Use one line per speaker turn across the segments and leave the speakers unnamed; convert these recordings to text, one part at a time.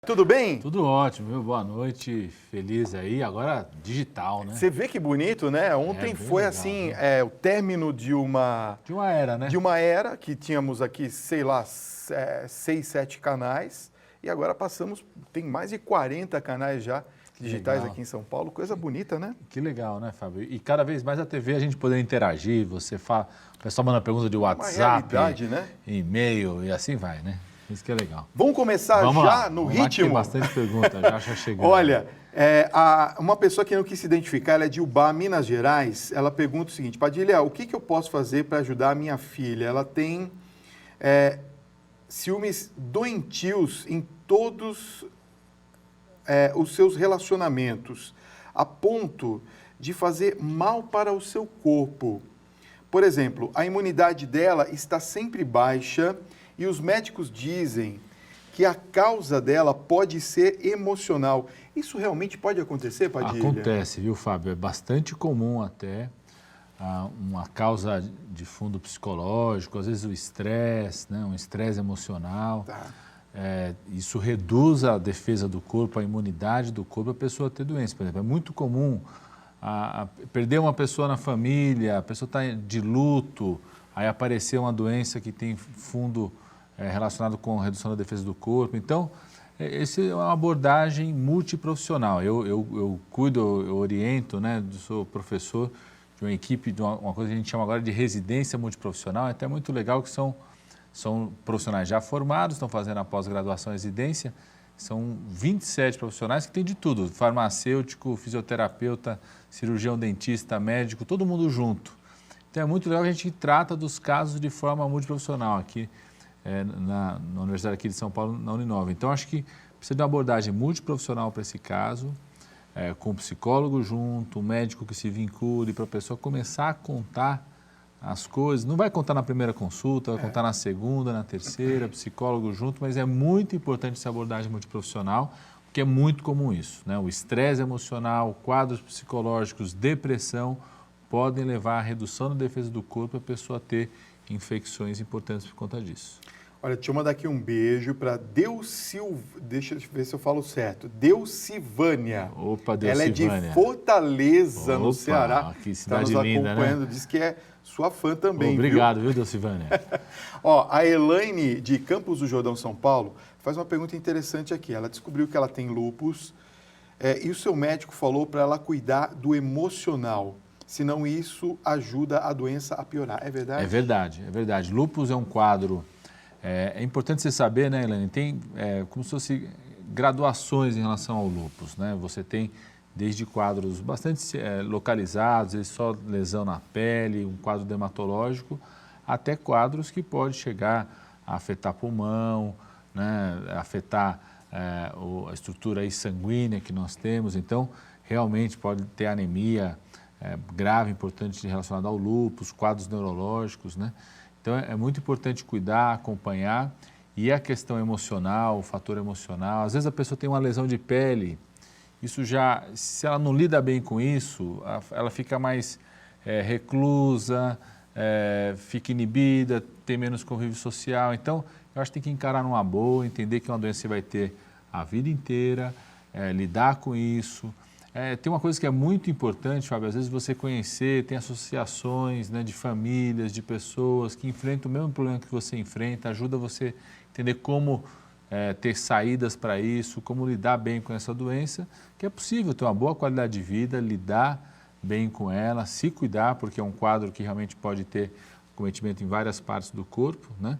Tudo bem?
Tudo ótimo, viu? Boa noite, feliz aí, agora digital, né?
Você vê que bonito, né? Ontem foi
legal,
assim,
né?
o término de uma
era, né?
que tínhamos aqui, sei lá, 6, 7 canais, e agora tem mais de 40 canais já digitais
legal.
aqui em São Paulo, coisa bonita, né?
Que legal, né, Fábio? E cada vez mais a TV a gente poder interagir, o pessoal manda pergunta de
Uma
WhatsApp,
realidade, né?
e-mail e assim vai, né? Isso que é legal.
Vamos começar
Vamos
já
lá.
no
Vamos lá que tem
ritmo?
bastante pergunta, já chegando.
Olha, uma pessoa que não quis se identificar, ela é de Ubá, Minas Gerais, ela pergunta o seguinte: Padilha, o que eu posso fazer para ajudar a minha filha? Ela tem ciúmes doentios em todos os seus relacionamentos, a ponto de fazer mal para o seu corpo. Por exemplo, a imunidade dela está sempre baixa e os médicos dizem que a causa dela pode ser emocional. Isso realmente pode acontecer, Padilha?
Acontece, viu, Fábio? É bastante comum até uma causa de fundo psicológico, às vezes o estresse, né? Um estresse emocional.
Tá.
Isso reduz a defesa do corpo, a imunidade do corpo, a pessoa ter doença. Por exemplo, é muito comum perder uma pessoa na família, a pessoa está de luto, aí aparecer uma doença que tem fundo relacionado com a redução da defesa do corpo. Então, essa é uma abordagem multiprofissional. Eu cuido, eu oriento, né? Sou professor de uma equipe, de uma coisa que a gente chama agora de residência multiprofissional. É até muito legal que são profissionais já formados, estão fazendo a pós-graduação e residência. São 27 profissionais que têm de tudo, farmacêutico, fisioterapeuta, cirurgião, dentista, médico, todo mundo junto. Então é muito legal que a gente trata dos casos de forma multiprofissional aqui na Universidade aqui de São Paulo, na Uninove. Então acho que precisa de uma abordagem multiprofissional para esse caso, com um psicólogo junto, um médico que se vincule para a pessoa começar a contar as coisas. Não vai contar na primeira consulta, vai contar na segunda, na terceira, psicólogo junto, mas é muito importante essa abordagem multiprofissional, porque é muito comum isso, né? O estresse emocional, quadros psicológicos, depressão, podem levar à redução da defesa do corpo e a pessoa ter infecções importantes por conta disso.
Olha, deixa eu mandar aqui um beijo para deixa eu ver se eu falo certo. Deucivânia.
Opa,
Ela é
Deucivânia.
de Fortaleza, no Ceará.
Que cidade
está nos
linda,
acompanhando,
né?
Diz que é sua fã também,
Obrigado, viu, Deucivânia?
Ó, a Elaine, de Campos do Jordão, São Paulo, faz uma pergunta interessante aqui. Ela descobriu que ela tem lúpus e o seu médico falou para ela cuidar do emocional. Senão isso ajuda a doença a piorar. É verdade?
É verdade, é verdade. Lúpus é um quadro... É importante você saber, né, Elaine, tem como se fosse graduações em relação ao lúpus, né? Você tem desde quadros bastante localizados, só lesão na pele, um quadro dermatológico, até quadros que pode chegar a afetar pulmão, né, afetar a estrutura aí sanguínea que nós temos. Então, realmente pode ter anemia grave, importante relacionada ao lúpus, quadros neurológicos, né? Então, é muito importante cuidar, acompanhar. E a questão emocional, o fator emocional, às vezes a pessoa tem uma lesão de pele, isso já, se ela não lida bem com isso, ela fica mais reclusa, fica inibida, tem menos convívio social. Então, eu acho que tem que encarar numa boa, entender que é uma doença que você vai ter a vida inteira, lidar com isso. Tem uma coisa que é muito importante, Fábio, às vezes você conhecer, tem associações, né, de famílias, de pessoas que enfrentam o mesmo problema que você enfrenta, ajuda você a entender como ter saídas para isso, como lidar bem com essa doença, que é possível ter uma boa qualidade de vida, lidar bem com ela, se cuidar, porque é um quadro que realmente pode ter cometimento em várias partes do corpo, né?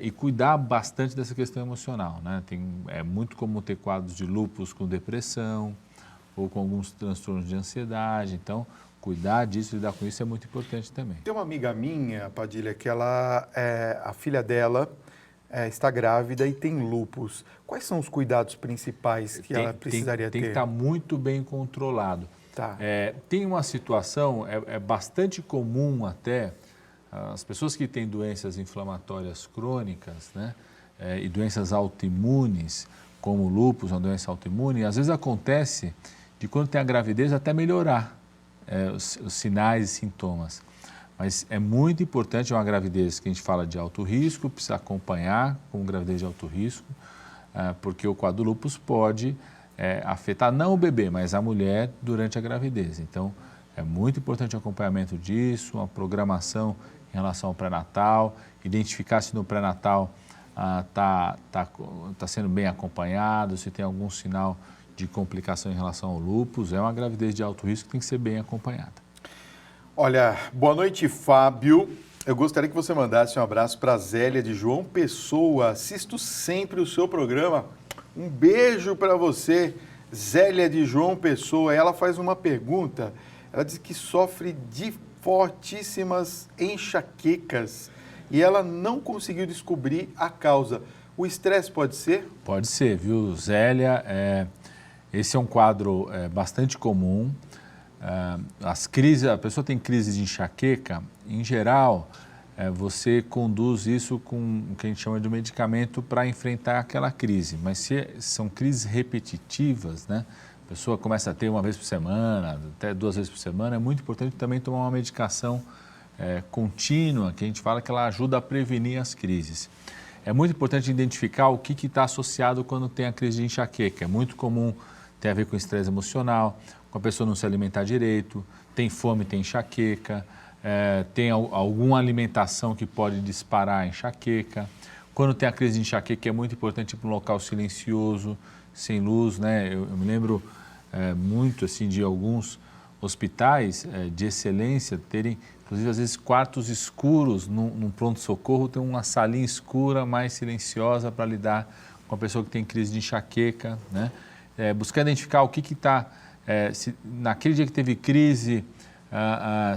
E cuidar bastante dessa questão emocional, né? É muito comum ter quadros de lúpus com depressão, ou com alguns transtornos de ansiedade. Então, cuidar disso, lidar com isso é muito importante também.
Tem uma amiga minha, Padilha, que a filha dela está grávida e tem lúpus. Quais são os cuidados principais que ela precisaria ter?
Tem que estar muito bem controlado.
Tá.
Tem uma situação, bastante comum até, as pessoas que têm doenças inflamatórias crônicas, né, e doenças autoimunes, como o lúpus, uma doença autoimune, às vezes acontece de quando tem a gravidez até melhorar os sinais e sintomas. Mas é muito importante, é uma gravidez que a gente fala de alto risco, precisa acompanhar como gravidez de alto risco. porque o quadro do lúpus pode afetar não o bebê, mas a mulher durante a gravidez. Então, é muito importante o acompanhamento disso, uma programação em relação ao pré-natal, identificar se no pré-natal está sendo bem acompanhado, se tem algum sinal de complicação em relação ao lúpus. É uma gravidez de alto risco que tem que ser bem acompanhada.
Olha, boa noite, Fábio. Eu gostaria que você mandasse um abraço para a Zélia de João Pessoa. Assisto sempre o seu programa. Um beijo para você, Zélia de João Pessoa. Ela faz uma pergunta. Ela diz que sofre de fortíssimas enxaquecas e ela não conseguiu descobrir a causa. O estresse pode ser?
Pode ser, viu, Zélia? Esse é um quadro bastante comum. A pessoa tem crise de enxaqueca, em geral, você conduz isso com o que a gente chama de medicamento para enfrentar aquela crise. Mas se são crises repetitivas, né? A pessoa começa a ter uma vez por semana, até 2 vezes por semana, é muito importante também tomar uma medicação contínua, que a gente fala que ela ajuda a prevenir as crises. É muito importante identificar o que está associado quando tem a crise de enxaqueca. É muito comum ter a ver com estresse emocional, com a pessoa não se alimentar direito, tem fome, tem enxaqueca, tem alguma alimentação que pode disparar a enxaqueca. Quando tem a crise de enxaqueca, é muito importante ir para um local silencioso, sem luz, né? Eu me lembro muito assim, de alguns hospitais de excelência terem, inclusive, às vezes, quartos escuros num pronto-socorro, tem uma salinha escura, mais silenciosa para lidar com a pessoa que tem crise de enxaqueca, né? Buscar identificar o que está, se naquele dia que teve crise,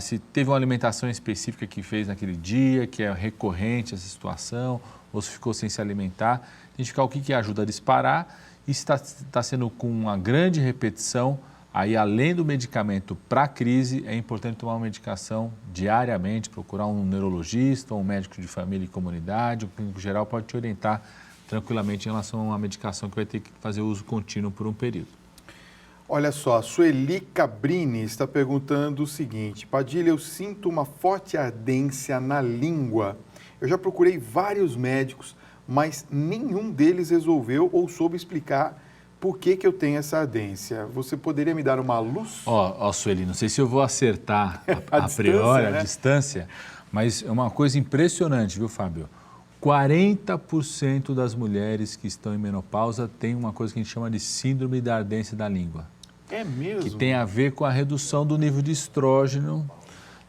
se teve uma alimentação específica que fez naquele dia, que é recorrente essa situação, ou se ficou sem se alimentar, identificar o que ajuda a disparar e se está sendo com uma grande repetição. Aí, além do medicamento para a crise, é importante tomar uma medicação diariamente, procurar um neurologista, um médico de família e comunidade, um clínico geral pode te orientar tranquilamente em relação a uma medicação que vai ter que fazer uso contínuo por um período.
Olha só, a Sueli Cabrini está perguntando o seguinte: Padilha, eu sinto uma forte ardência na língua. Eu já procurei vários médicos, mas nenhum deles resolveu ou soube explicar por que eu tenho essa ardência. Você poderia me dar uma luz?
Sueli, não sei se eu vou acertar a
distância,
priori,
né?
A distância, mas é uma coisa impressionante, viu, Fábio? 40% das mulheres que estão em menopausa têm uma coisa que a gente chama de síndrome da ardência da língua.
É mesmo?
Que tem a ver com a redução do nível de estrógeno,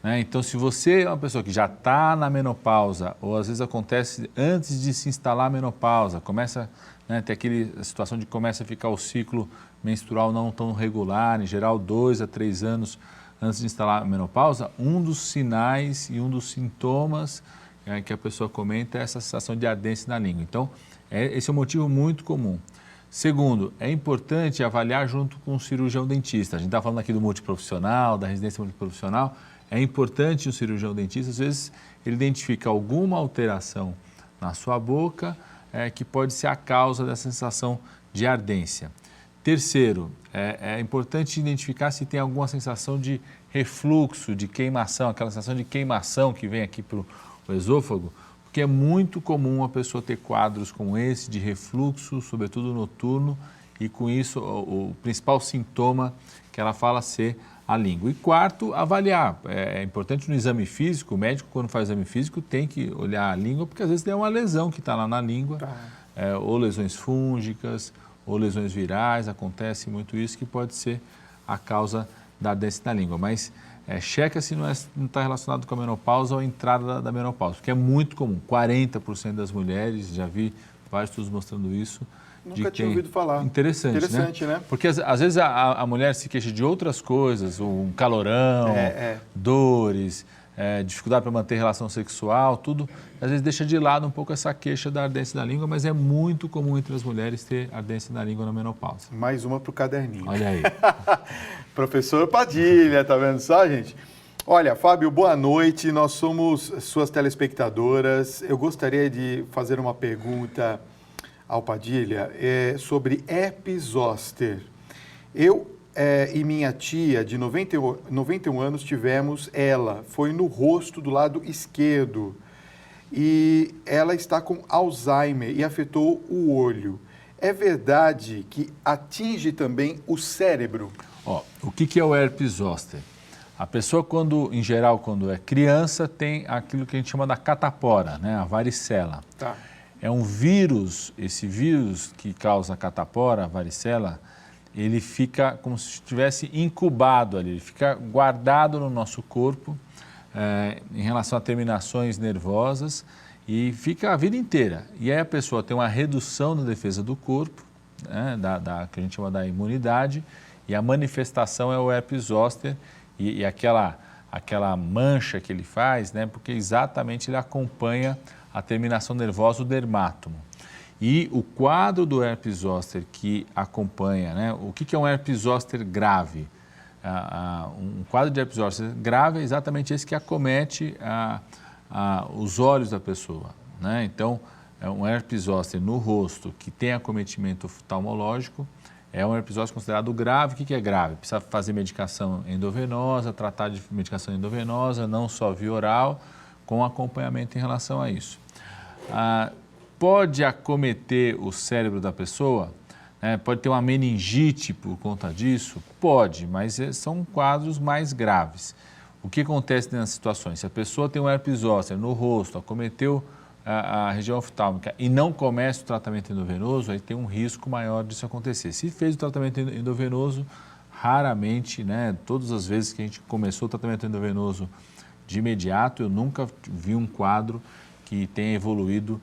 né? Então, se você é uma pessoa que já está na menopausa, ou às vezes acontece antes de se instalar a menopausa, começa, né, ter a situação de que começa a ficar o ciclo menstrual não tão regular, em geral 2 a 3 anos antes de instalar a menopausa, um dos sinais e um dos sintomas que a pessoa comenta é essa sensação de ardência na língua. Então, esse é um motivo muito comum. Segundo, é importante avaliar junto com o cirurgião dentista. A gente está falando aqui do multiprofissional, da residência multiprofissional. É importante o cirurgião dentista, às vezes, ele identifica alguma alteração na sua boca que pode ser a causa dessa sensação de ardência. Terceiro, é importante identificar se tem alguma sensação de refluxo, de queimação, aquela sensação de queimação que vem aqui para o esôfago, porque é muito comum a pessoa ter quadros como esse de refluxo, sobretudo noturno, e com isso o principal sintoma que ela fala ser a língua. E quarto, avaliar. É importante no exame físico, o médico quando faz exame físico tem que olhar a língua, porque às vezes tem uma lesão que está lá na língua, ou lesões fúngicas, ou lesões virais, acontece muito isso, que pode ser a causa da ardência na língua. Mas checa se não está relacionado com a menopausa ou a entrada da menopausa, porque é muito comum. 40% das mulheres, já vi vários estudos mostrando isso.
Nunca tinha ouvido falar.
Interessante, né? Porque às vezes a mulher se queixa de outras coisas, um calorão, dores, dificuldade para manter relação sexual, tudo. Às vezes deixa de lado um pouco essa queixa da ardência da língua, mas é muito comum entre as mulheres ter ardência da língua na menopausa.
Mais uma para o caderninho.
Olha aí.
Professor Padilha, tá vendo só, gente? Olha, Fábio, boa noite. Nós somos suas telespectadoras. Eu gostaria de fazer uma pergunta ao Padilha sobre herpes zoster. Eu e minha tia, de 91 anos, tivemos foi no rosto do lado esquerdo. E ela está com Alzheimer e afetou o olho. É verdade que atinge também o cérebro?
Ó, o que é o herpes zoster? A pessoa, em geral, quando é criança, tem aquilo que a gente chama da catapora, né? A varicela.
Tá.
É um vírus, esse vírus que causa a catapora, a varicela, ele fica como se estivesse incubado ali, ele fica guardado no nosso corpo em relação a terminações nervosas e fica a vida inteira. E aí a pessoa tem uma redução da defesa do corpo, né, que a gente chama da imunidade, e a manifestação é o herpes zoster e aquela mancha que ele faz, né, porque exatamente ele acompanha a terminação nervosa, o dermátomo. E o quadro do herpes zoster que acompanha, né, o que é um herpes zoster grave? Um quadro de herpes zoster grave é exatamente esse que acomete os olhos da pessoa, né? Então, é um herpes zoster no rosto que tem acometimento oftalmológico, é um herpes zoster considerado grave. O que é grave? Precisa fazer medicação endovenosa, tratar de medicação endovenosa, não só via oral, com acompanhamento em relação a isso. Pode acometer o cérebro da pessoa? Pode ter uma meningite por conta disso? Pode, mas são quadros mais graves. O que acontece nessas situações? Se a pessoa tem um herpes zoster no rosto, acometeu a região oftálmica e não começa o tratamento endovenoso, aí tem um risco maior disso acontecer. Se fez o tratamento endovenoso, raramente, né, todas as vezes que a gente começou o tratamento endovenoso de imediato, eu nunca vi um quadro que tenha evoluído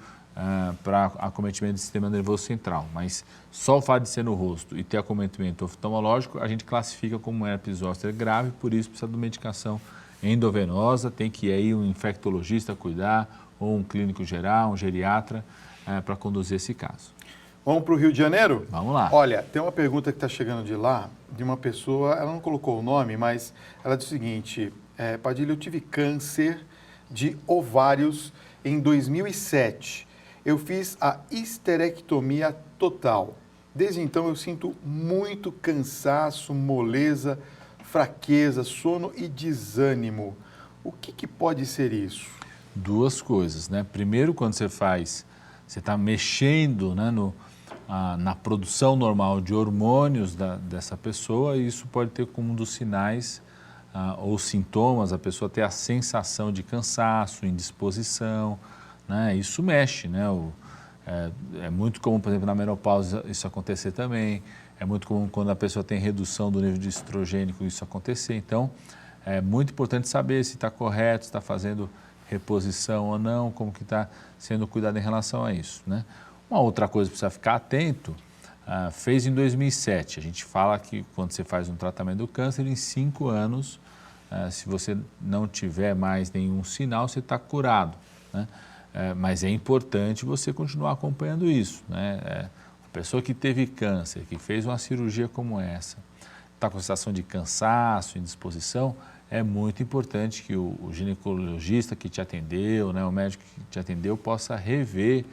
para acometimento do sistema nervoso central. Mas só o fato de ser no rosto e ter acometimento oftalmológico, a gente classifica como herpes zoster grave, por isso precisa de medicação endovenosa, tem que ir aí um infectologista cuidar, ou um clínico geral, um geriatra, para conduzir esse caso.
Vamos para o Rio de Janeiro?
Vamos lá.
Olha, tem uma pergunta que está chegando de lá, de uma pessoa, ela não colocou o nome, mas ela diz o seguinte: Padilha, eu tive câncer de ovários em 2007. Eu fiz a histerectomia total. Desde então eu sinto muito cansaço, moleza, fraqueza, sono e desânimo. O que pode ser isso?
Duas coisas, né? Primeiro, quando você está mexendo, né, na produção normal de hormônios dessa pessoa, e isso pode ter como um dos sinais ou sintomas, a pessoa ter a sensação de cansaço, indisposição, né? Isso mexe, né? É muito comum, por exemplo, na menopausa isso acontecer também, é muito comum quando a pessoa tem redução do nível de estrogênico isso acontecer. Então, é muito importante saber se está correto, se está fazendo reposição ou não, como que está sendo cuidado em relação a isso, né? Uma outra coisa que precisa ficar atento, fez em 2007, a gente fala que quando você faz um tratamento do câncer, em 5 anos, se você não tiver mais nenhum sinal, você está curado, né? Mas é importante você continuar acompanhando isso, né? A pessoa que teve câncer, que fez uma cirurgia como essa, está com sensação de cansaço, indisposição, é muito importante que o ginecologista que te atendeu, né, o médico que te atendeu, possa rever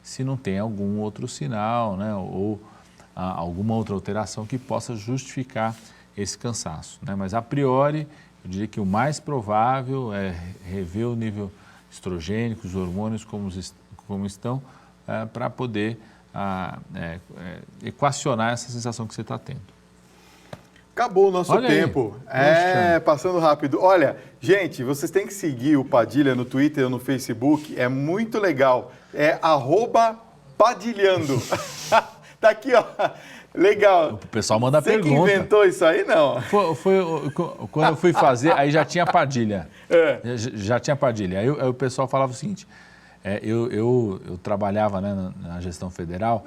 se não tem algum outro sinal, né, ou alguma outra alteração que possa justificar esse cansaço, né? Mas, a priori, eu diria que o mais provável é rever o nível estrogênico, os hormônios como estão, para poder equacionar essa sensação que você está tendo.
Acabou o nosso
Olha
tempo. Passando rápido. Olha, gente, vocês têm que seguir o Padilha no Twitter ou no Facebook. É muito legal. É @padilhando. Tá aqui, ó. Legal.
O pessoal manda
Você
pergunta.
Você que inventou isso aí, não?
Quando eu fui fazer, aí já tinha Padilha. Já tinha Padilha. Aí o pessoal falava o seguinte: eu trabalhava, né, na gestão federal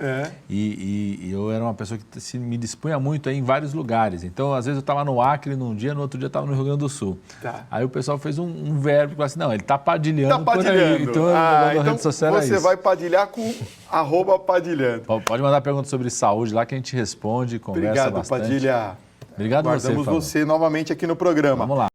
e eu era uma pessoa que me dispunha muito em vários lugares. Então, às vezes eu estava no Acre num dia, no outro dia eu estava no Rio Grande do Sul. Tá. Aí o pessoal fez um verbo que falou assim: não, ele está padilhando por aí. Então,
então
rede social
você vai padilhar com @padilhando.
Pode mandar perguntas sobre saúde lá que a gente responde, conversa bastante.
Obrigado, Padilha.
Obrigado a você,
Guardamos você novamente aqui no programa.
Vamos lá.